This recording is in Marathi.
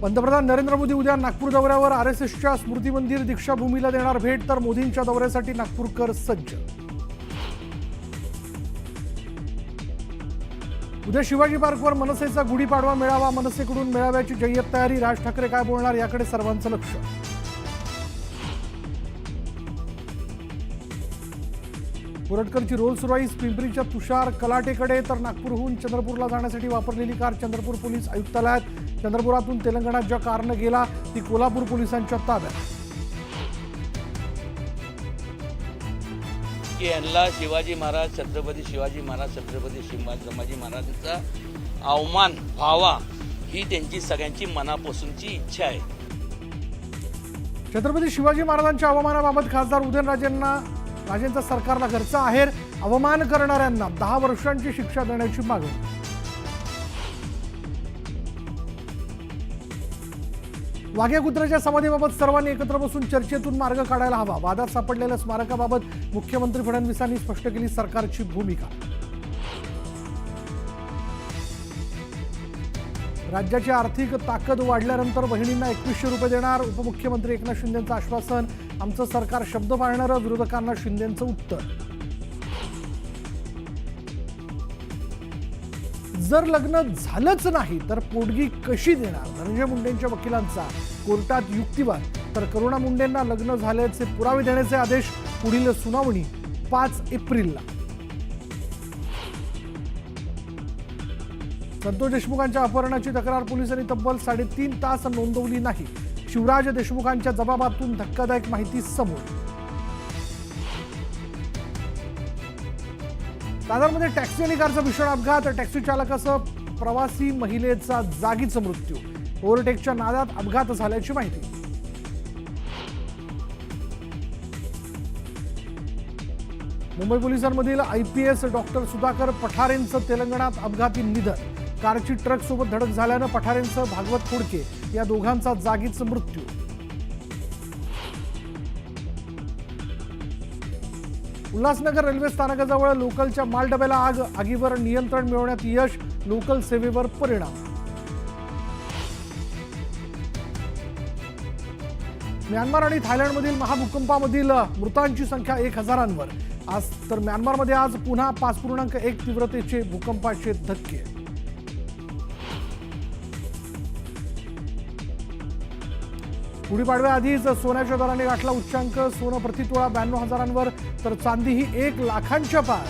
पंतप्रधान नरेंद्र मोदी उद्या नागपूर दौऱ्यावर आरएसएसच्या स्मृती मंदिर दीक्षाभूमीला देणार भेट, तर मोदींच्या दौऱ्यासाठी नागपूरकर सज्ज। उद्या शिवाजी पार्कवर मनसेचा गुढीपाडवा मेळावा, मनसेकडून मेळाव्याची जय्यत तयारी। राज ठाकरे काय बोलणार याकडे सर्वांचं लक्ष। कोरटकरची रोल्स रॉईस पिंपरीच्या तुषार कलाटेकडे, तर नागपूरहून चंद्रपूरला जाण्यासाठी वापरलेली कार चंद्रपूर पोलीस आयुक्तालयात। चंद्रपुरातून तेलंगणात ज्या कारनं गेला ती कोल्हापूर पोलिसांच्या ताब्यात। की यांना शिवाजी महाराज छत्रपती शिवाजी महाराज छत्रपती संभाजी महाराजांचा अवमान व्हावा ही त्यांची सगळ्यांची मनापासूनची इच्छा आहे। छत्रपती शिवाजी महाराजांच्या अवमानाबाबत खासदार उदयनराजेंचा सरकारला घरचा आहेर, अवमान करणाऱ्यांना 10 वर्षांची शिक्षा देण्याची मागणी। वाघ्या कुत्र्याच्या समाधीबाबत सर्वांनी एकत्र बसून चर्चेतून मार्ग काढायला हवा। वादात सापडलेल्या स्मारकाबाबत मुख्यमंत्री फडणवीसांनी स्पष्ट केली सरकारची भूमिका। राज्याची आर्थिक ताकद वाढल्यानंतर बहिणींना 2100 रुपये देणार, उपमुख्यमंत्री एकनाथ शिंदेंचं आश्वासन। आमचं सरकार शब्द पाळणारं, विरोधकांना शिंदेंचं उत्तर। जर लग्न झालंच नाही तर पोटगी कशी देणार, धनंजय मुंडेंच्या वकिलांचा कोर्टात युक्तिवाद। तर करुणा मुंडेंना लग्न झाल्याचे पुरावे देण्याचे आदेश, पुढील सुनावणी 5 एप्रिलला। संतोष देशमुखांच्या अपहरणाची तक्रार पोलिसांनी तब्बल 3.5 तास नोंदवली नाही। शिवराज देशमुखांच्या जबाबातून धक्कादायक माहिती समोर। दादरमध्ये टॅक्सी आणि कारचा भीषण अपघात, टॅक्सी चालकासह प्रवासी महिलेचा जागीच मृत्यू। ओव्हरटेकच्या नादात अपघात झाल्याची माहिती। मुंबई पोलिसांमधील IPS डॉक्टर सुधाकर पठारेंचं तेलंगणात अपघाती निधन। कारची ट्रकसोबत धडक झाल्यानं पठारेंसह भागवत खोडके या दोघांचा जागीच मृत्यू। उल्हासनगर रेल्वे स्थानकाजवळ लोकलच्या मालडब्याला आग, आगीवर नियंत्रण मिळवण्यात यश, लोकल सेवेवर परिणाम। म्यानमार आणि थायलंडमधील महाभूकंपामधील मृतांची संख्या 1000वर। आज तर म्यानमारमध्ये आज पुन्हा 5.1 तीव्रतेचे भूकंपाचे धक्के। गुढीपाडव्याआधीच सोन्याच्या दराने गाठला उच्चांक, सोनं प्रतितोळा 92,000वर, तर चांदीही 1 लाखांच्या पार।